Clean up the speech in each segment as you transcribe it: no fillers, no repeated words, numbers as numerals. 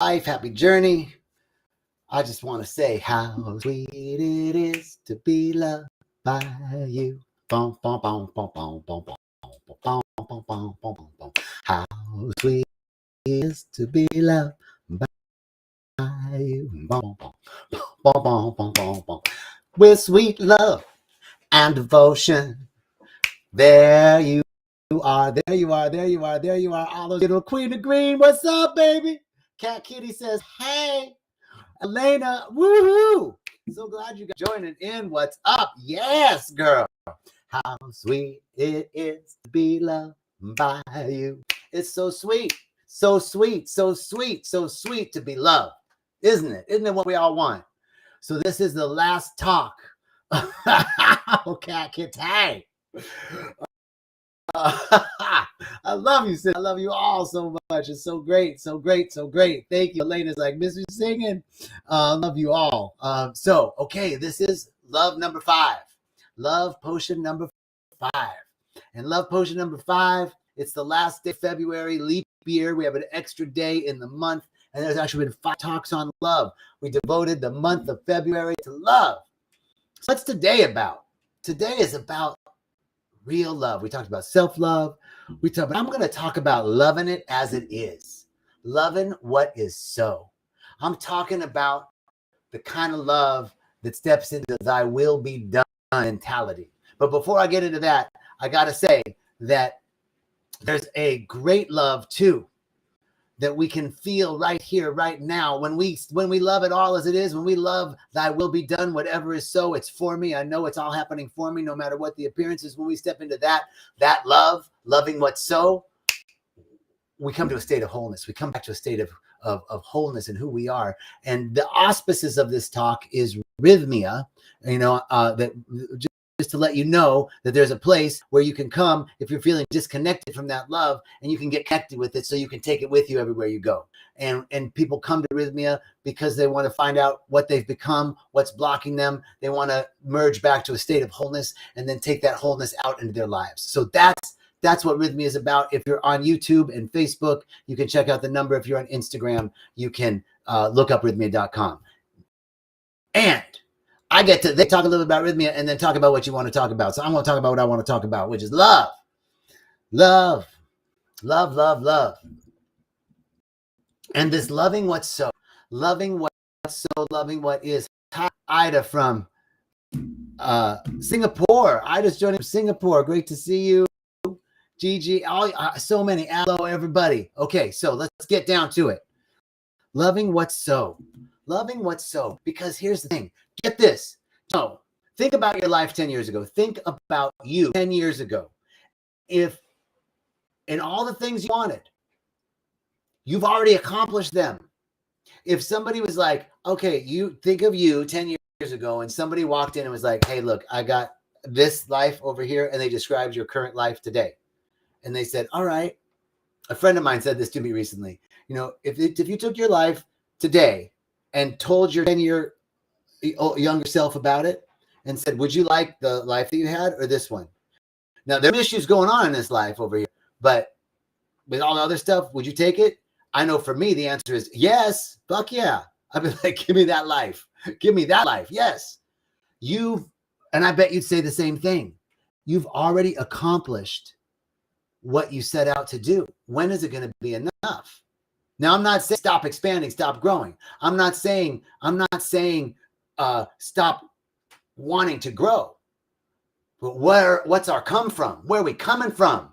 life, happy journey. I just want to say how sweet it is to be loved by you. Bum, bum, bum, bum, bum, bum, bum, bum, bum, bum, bum, bum. How sweet it is to be loved by you. Bum, bum, bum, bum, bum, bum, bum. With sweet love and devotion. There you are, there you are, there you are, there you are. All those little Queen of Green. What's up, baby? Cat Kitty says, hey. Elena, woohoo! So glad you guys joining in. What's up? Yes, girl. How sweet it is to be loved by you. It's so sweet, so sweet, so sweet, so sweet to be loved, isn't it? Isn't it what we all want? So this is the last talk. Okay, Kitty. I love you, sis. I love you all so much. It's so great, so great, so great. Thank you. Elena's like, miss you singing. Love you all. Okay, this is love number 5. Love potion number 5. And love potion number 5, it's the last day of February, leap year. We have an extra day in the month. And there's actually been 5 talks on love. We devoted the month of February to love. So what's today about? Today is about real love. We talked about self-love. I'm going to talk about loving it as it is. Loving what is so. I'm talking about the kind of love that steps into thy will be done mentality. But before I get into that, I got to say that there's a great love too that we can feel right here, right now. When we love it all as it is, when we love thy will be done, whatever is so, it's for me. I know it's all happening for me, no matter what the appearance is. When we step into that love, loving what's so, we come to a state of wholeness. We come back to a state of wholeness in who we are. And the auspices of this talk is rythmia, that just to let you know that there's a place where you can come if you're feeling disconnected from that love, and you can get connected with it so you can take it with you everywhere you go. And people come to rythmia because they want to find out what they've become, what's blocking them. They want to merge back to a state of wholeness and then take that wholeness out into their lives. So that's what rythmia is about. If you're on YouTube and Facebook, you can check out the number. If you're on Instagram, you can look up rythmia.com. And they talk a little bit about rythmia and then talk about what you want to talk about. So I'm going to talk about what I want to talk about, which is love. Love, love, love, love. And this loving what's so, loving what's so, loving what is. Hi, Ida from Singapore. Ida's joining from Singapore. Great to see you. Gigi, so many. Hello, everybody. Okay, so let's get down to it. Loving what's so. Loving what's so. Because here's the thing. Get this. No, think about your life 10 years ago. Think about you 10 years ago. If in all the things you wanted, you've already accomplished them. If somebody was like, okay, you think of you 10 years ago, and somebody walked in and was like, hey, look, I got this life over here, and they described your current life today. And they said, all right. A friend of mine said this to me recently. If you took your life today and told your 10-year younger self about it and said, would you like the life that you had or this one? Now, there are issues going on in this life over here, but with all the other stuff, would you take it? I know for me, the answer is yes. Fuck yeah. I'd be like, give me that life. Give me that life. Yes. And I bet you'd say the same thing. You've already accomplished what you set out to do. When is it going to be enough? Now, I'm not saying stop expanding, stop growing. I'm not saying stop wanting to grow. But what's our come from? Where are we coming from?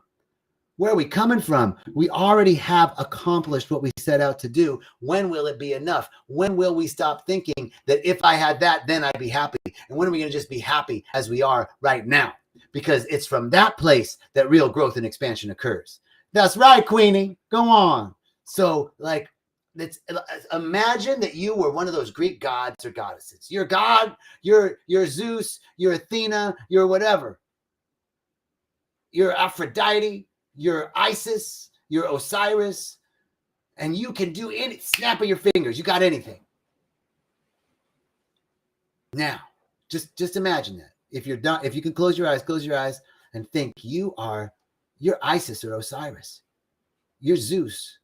Where are we coming from? We already have accomplished what we set out to do. When will it be enough? When will we stop thinking that if I had that, then I'd be happy? And when are we going to just be happy as we are right now? Because it's from that place that real growth and expansion occurs. That's right, Queenie. Go on. So, imagine that you were one of those Greek gods or goddesses. You're God, you're Zeus, you're Athena, you're whatever. You're Aphrodite, you're Isis, you're Osiris, and you can do any snap of your fingers. You got anything. Now, just imagine that. If you're done, if you can close your eyes and think you're Isis or Osiris. You're Zeus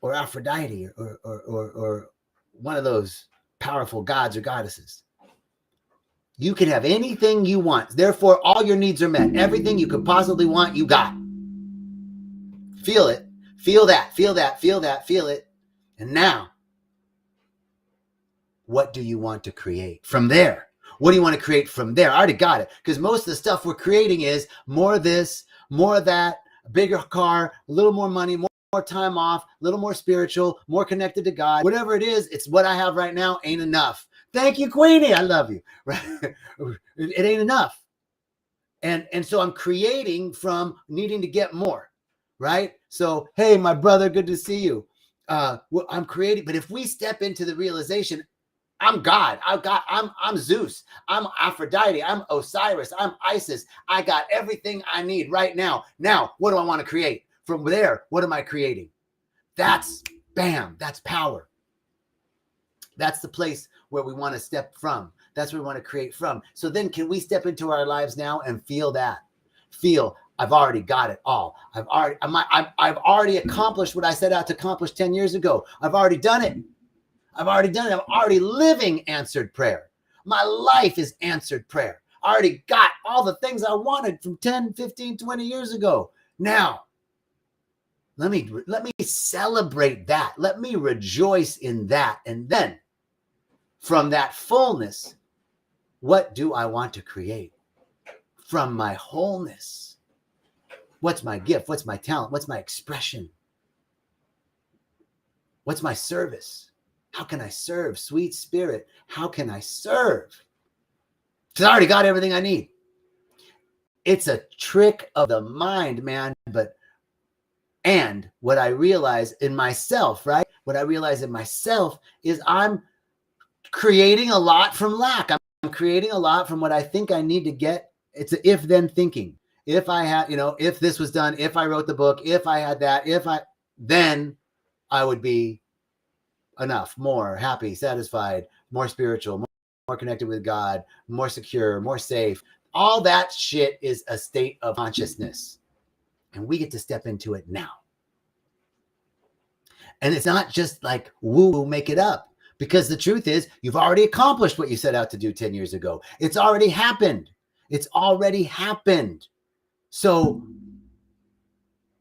or Aphrodite or one of those powerful gods or goddesses. You can have anything you want. Therefore, all your needs are met. Everything you could possibly want, you got. Feel it. Feel that. Feel that. Feel that. Feel it. And now, what do you want to create from there? What do you want to create from there? I already got it. Because most of the stuff we're creating is more of this, more of that, a bigger car, a little more money, more time off, a little more spiritual, more connected to God. Whatever it is, it's what I have right now ain't enough. Thank you, Queenie. I love you. It ain't enough. And so I'm creating from needing to get more, right? So, hey, my brother, good to see you. I'm creating, but if we step into the realization, I'm God. I'm Zeus. I'm Aphrodite. I'm Osiris. I'm Isis. I got everything I need right now. Now, what do I want to create? From there, what am I creating? That's bam. That's power. That's the place where we want to step from. That's where we want to create from. So then can we step into our lives now and feel that? Feel, I've already got it all. I've already accomplished what I set out to accomplish 10 years ago. I've already done it. I've already done it. I'm already living answered prayer. My life is answered prayer. I already got all the things I wanted from 10, 15, 20 years ago. Now, let me celebrate that. Let me rejoice in that. And then from that fullness, what do I want to create? From my wholeness. What's my gift? What's my talent? What's my expression? What's my service? How can I serve? Sweet Spirit, how can I serve? Because I already got everything I need. It's a trick of the mind, man. And what I realize in myself, right? What I realize in myself is I'm creating a lot from lack. I'm creating a lot from what I think I need to get. It's an if-then thinking. If I had, if this was done, if I wrote the book, if I had that, then I would be enough, more happy, satisfied, more spiritual, more connected with God, more secure, more safe. All that shit is a state of consciousness. And we get to step into it now. And it's not just like woo, make it up. Because the truth is, you've already accomplished what you set out to do 10 years ago. It's already happened. It's already happened. So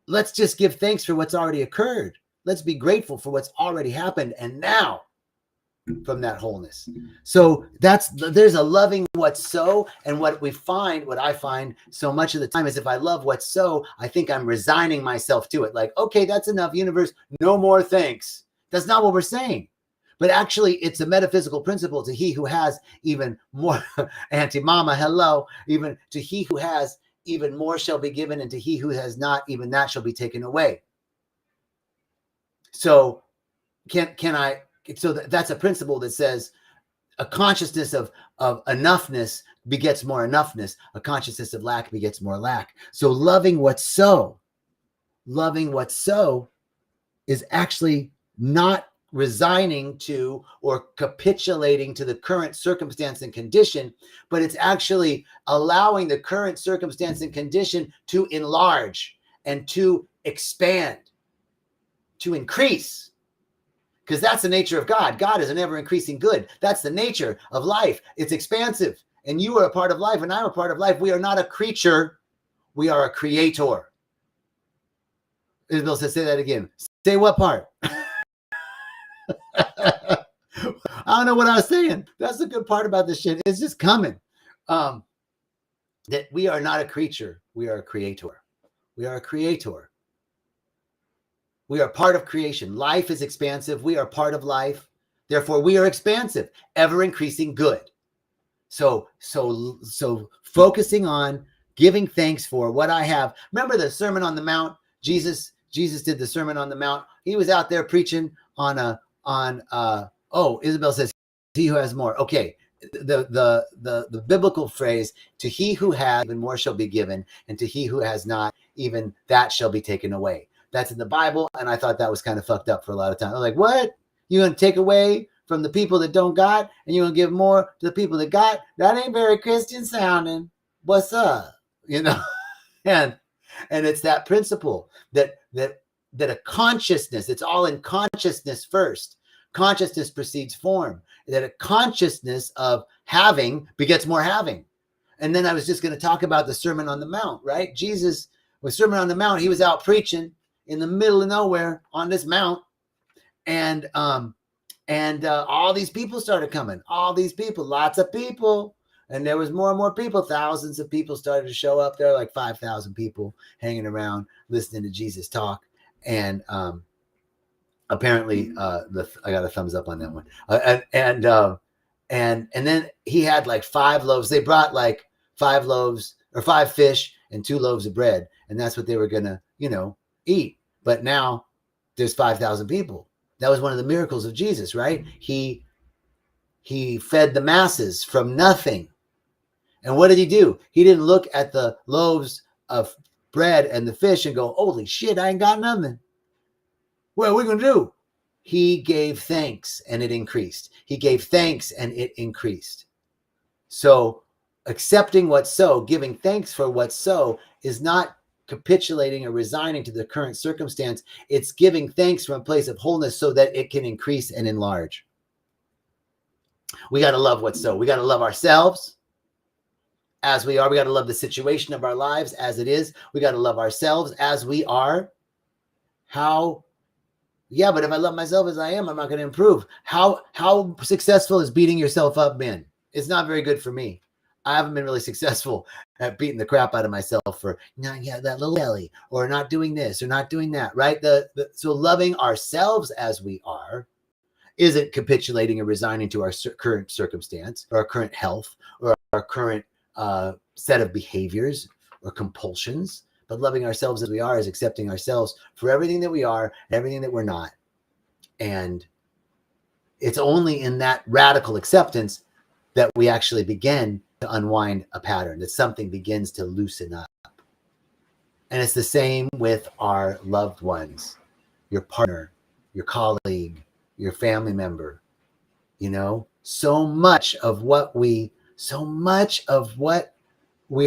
let's just give thanks for what's already occurred. Let's be grateful for what's already happened. And now, from that wholeness. So there's a loving what's so. And what I find so much of the time is if I love what's so, I think I'm resigning myself to it. Like, okay, that's enough, universe. No more thanks. That's not what we're saying. But actually, it's a metaphysical principle to he who has even more. Auntie Mama, hello. Even to he who has, even more shall be given. And to he who has not, even that shall be taken away. So that's a principle that says a consciousness of enoughness begets more enoughness. A consciousness of lack begets more lack. So loving what's so is actually not resigning to or capitulating to the current circumstance and condition, but it's actually allowing the current circumstance and condition to enlarge and to expand, to increase. Because that's the nature of God. God is an ever-increasing good. That's the nature of life. It's expansive. And you are a part of life, and I'm a part of life. We are not a creature. We are a creator. Isabel says, say that again. Say what part? I don't know what I was saying. That's the good part about this shit. It's just coming. That we are not a creature. We are a creator. We are a creator. We are part of creation. Life is expansive. We are part of life. Therefore, we are expansive, ever increasing good. So focusing on giving thanks for what I have. Remember the Sermon on the Mount? Jesus did the Sermon on the Mount. He was out there preaching Isabel says, he who has more. Okay. The biblical phrase, to he who has, even more shall be given, and to he who has not, even that shall be taken away. That's in the Bible, and I thought that was kind of fucked up for a lot of time. I was like, what? You gonna take away from the people that don't got, and you gonna give more to the people that got? That ain't very Christian sounding. What's up? And it's that principle that that a consciousness, it's all in consciousness first. Consciousness precedes form. That a consciousness of having begets more having. And then I was just going to talk about the Sermon on the Mount, right? Jesus was Sermon on the Mount. He was out preaching in the middle of nowhere on this mount. And all these people started coming. All these people, lots of people. And there was more and more people. Thousands of people started to show up there, like 5,000 people hanging around listening to Jesus talk. And apparently, I got a thumbs up on that one. And then he had like 5 loaves. They brought like 5 loaves or 5 fish and 2 loaves of bread, and that's what they were gonna, eat. But now there's 5,000 people. That was one of the miracles of Jesus, right? He fed the masses from nothing. And what did he do? He didn't look at the loaves of bread and the fish and go, holy shit, I ain't got nothing. What are we going to do? He gave thanks and it increased. He gave thanks and it increased. So accepting what's so, giving thanks for what's so, is not capitulating or resigning to the current circumstance. It's giving thanks from a place of wholeness so that it can increase and enlarge. We got to love what's so. We got to love ourselves as we are. We got to love the situation of our lives as it is. We got to love ourselves as we are. Yeah, but if I love myself as I am, I'm not going to improve. How successful has beating yourself up been? It's not very good for me. I haven't been really successful at beating the crap out of myself for that little belly, or not doing this or not doing that, right? So loving ourselves as we are isn't capitulating or resigning to our current circumstance or our current health or our current set of behaviors or compulsions. But loving ourselves as we are is accepting ourselves for everything that we are and everything that we're not. And it's only in that radical acceptance that we actually begin to unwind a pattern, that something begins to loosen up. And it's the same with our loved ones, your partner, your colleague, your family member. So much of what we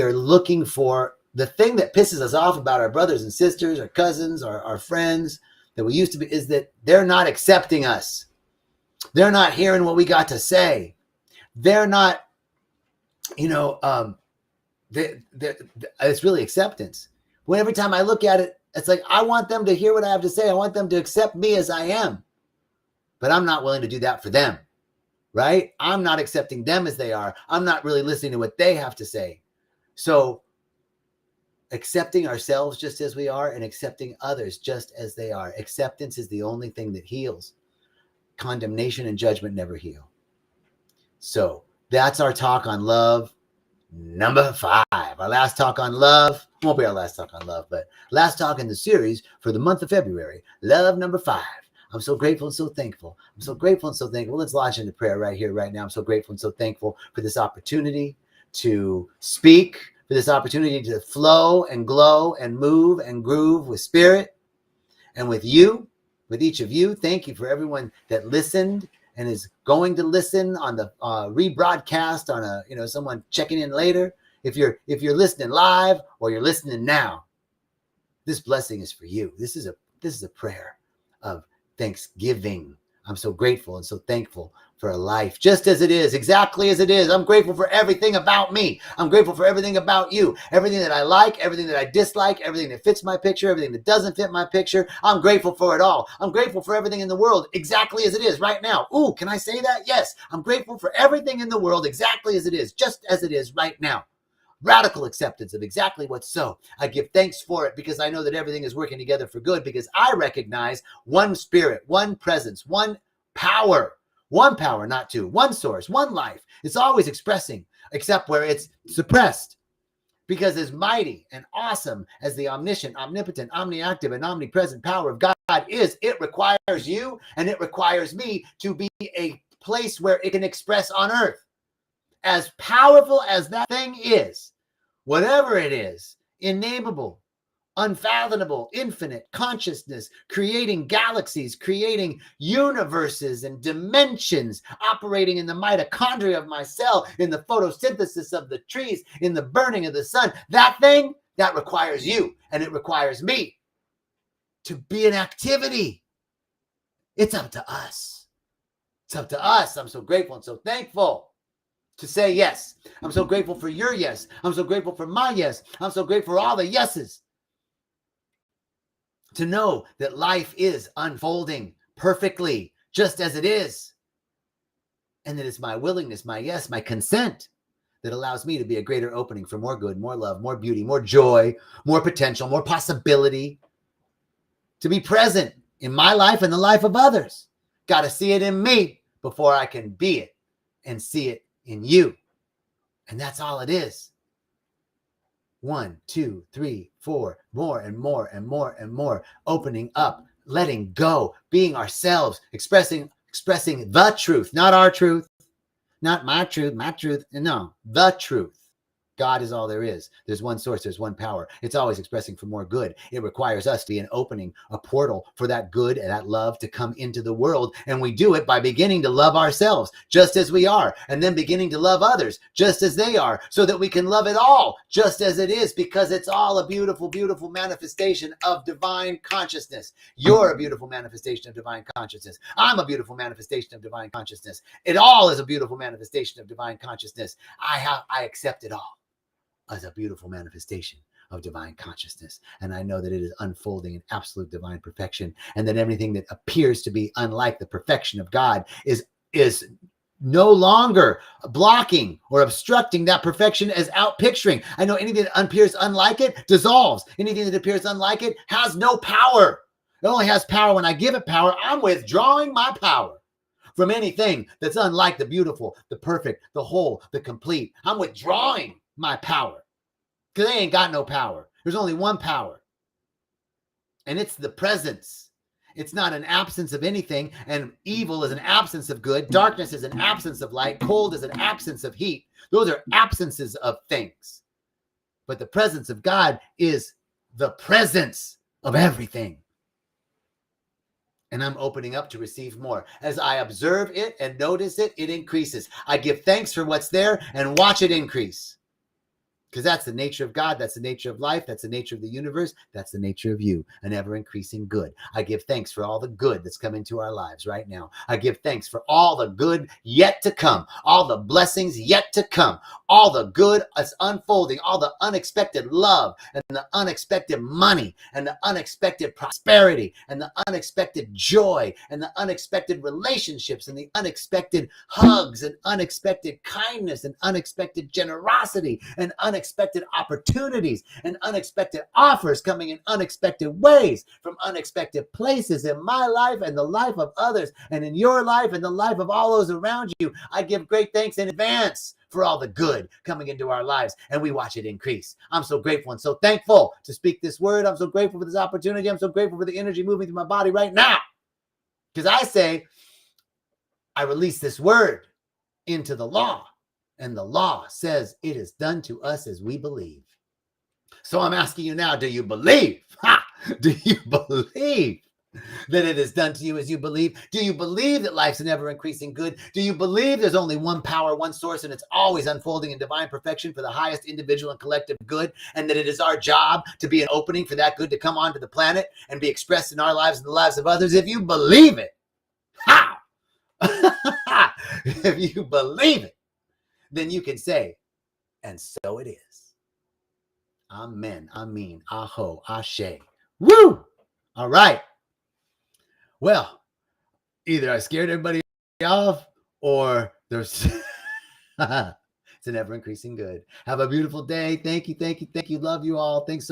are looking for, the thing that pisses us off about our brothers and sisters, our cousins, our friends that we used to be, is that they're not accepting us. They're not hearing what we got to say. They're not, it's really acceptance. When every time I look at it, it's like, I want them to hear what I have to say. I want them to accept me as I am. But I'm not willing to do that for them, right? I'm not accepting them as they are. I'm not really listening to what they have to say. So accepting ourselves just as we are and accepting others just as they are. Acceptance is the only thing that heals. Condemnation and judgment never heal. So that's our talk on love number 5. Our last talk on love won't be our last talk on love, but last talk in the series for the month of February. Love number 5. I'm so grateful and so thankful. I'm so grateful and so thankful. Let's launch into prayer right here, right now. I'm so grateful and so thankful for this opportunity to speak, for this opportunity to flow and glow and move and groove with spirit and with you, with each of you. Thank you for everyone that listened and is going to listen on the rebroadcast on someone checking in later. If you're listening live or you're listening now, this blessing is for you. This is a prayer of thanksgiving. I'm so grateful and so thankful for a life just as it is, exactly as it is. I'm grateful for everything about me. I'm grateful for everything about you, everything that I like, everything that I dislike, everything that fits my picture, everything that doesn't fit my picture. I'm grateful for it all. I'm grateful for everything in the world exactly as it is right now. Ooh, can I say that? Yes. I'm grateful for everything in the world exactly as it is, just as it is right now. Radical acceptance of exactly what's so. I give thanks for it because I know that everything is working together for good, because I recognize one spirit, one presence, one power, not two, one source, one life. It's always expressing, except where it's suppressed. Because as mighty and awesome as the omniscient, omnipotent, omniactive, and omnipresent power of God is, it requires you and it requires me to be a place where it can express on earth. As powerful as that thing is, whatever it is, innameable, unfathomable, infinite consciousness, creating galaxies, creating universes and dimensions, operating in the mitochondria of my cell, in the photosynthesis of the trees, in the burning of the sun, that thing, that requires you and it requires me to be an activity. It's up to us. It's up to us. I'm so grateful and so thankful to say yes. I'm so grateful for your yes. I'm so grateful for my yes. I'm so grateful for all the yeses. To know that life is unfolding perfectly, just as it is. And that it's my willingness, my yes, my consent that allows me to be a greater opening for more good, more love, more beauty, more joy, more potential, more possibility. To be present in my life and the life of others. Got to see it in me before I can be it and see it in you. And that's all it is. 1, 2, 3, 4, more and more and more and more. Opening up, letting go, being ourselves, expressing the truth, not our truth, not my truth, no, the truth. God is all there is. There's one source. There's one power. It's always expressing for more good. It requires us to be an opening, a portal for that good and that love to come into the world. And we do it by beginning to love ourselves just as we are, and then beginning to love others just as they are, so that we can love it all just as it is, because it's all a beautiful, beautiful manifestation of divine consciousness. You're a beautiful manifestation of divine consciousness. I'm a beautiful manifestation of divine consciousness. It all is a beautiful manifestation of divine consciousness. I accept it all as a beautiful manifestation of divine consciousness. And I know that it is unfolding in absolute divine perfection, and that everything that appears to be unlike the perfection of God is no longer blocking or obstructing that perfection as out picturing. I know anything that appears unlike it dissolves. Anything that appears unlike it has no power. It only has power when I give it power. I'm withdrawing my power from anything that's unlike the beautiful, the perfect, the whole, the complete. I'm withdrawing my power, because they ain't got no power. There's only one power, and it's the presence. It's not an absence of anything, and evil is an absence of good. Darkness is an absence of light. Cold is an absence of heat. Those are absences of things. But the presence of God is the presence of everything. And I'm opening up to receive more. As I observe it and notice it, it increases. I give thanks for what's there and watch it increase. Because that's the nature of God. That's the nature of life. That's the nature of the universe. That's the nature of you, an ever-increasing good. I give thanks for all the good that's come into our lives right now. I give thanks for all the good yet to come, all the blessings yet to come, all the good that's unfolding, all the unexpected love and the unexpected money and the unexpected prosperity and the unexpected joy and the unexpected relationships and the unexpected hugs and unexpected kindness and unexpected generosity and unexpected opportunities and unexpected offers coming in unexpected ways from unexpected places in my life and the life of others and in your life and the life of all those around you. I give great thanks in advance for all the good coming into our lives, and we watch it increase. I'm so grateful and so thankful to speak this word. I'm so grateful for this opportunity. I'm so grateful for the energy moving through my body right now, because I say I release this word into the law. And the law says it is done to us as we believe. So I'm asking you now, do you believe? Do you believe that it is done to you as you believe? Do you believe that life's an ever-increasing good? Do you believe there's only one power, one source, and it's always unfolding in divine perfection for the highest individual and collective good, and that it is our job to be an opening for that good to come onto the planet and be expressed in our lives and the lives of others? If you believe it, how? If you believe it, then you can say, and so it is. Amen. Amen. Aho. Ashe. Woo! All right. Well, either I scared everybody off or there's it's an ever increasing good. Have a beautiful day. Thank you. Thank you. Thank you. Love you all. Thanks so much.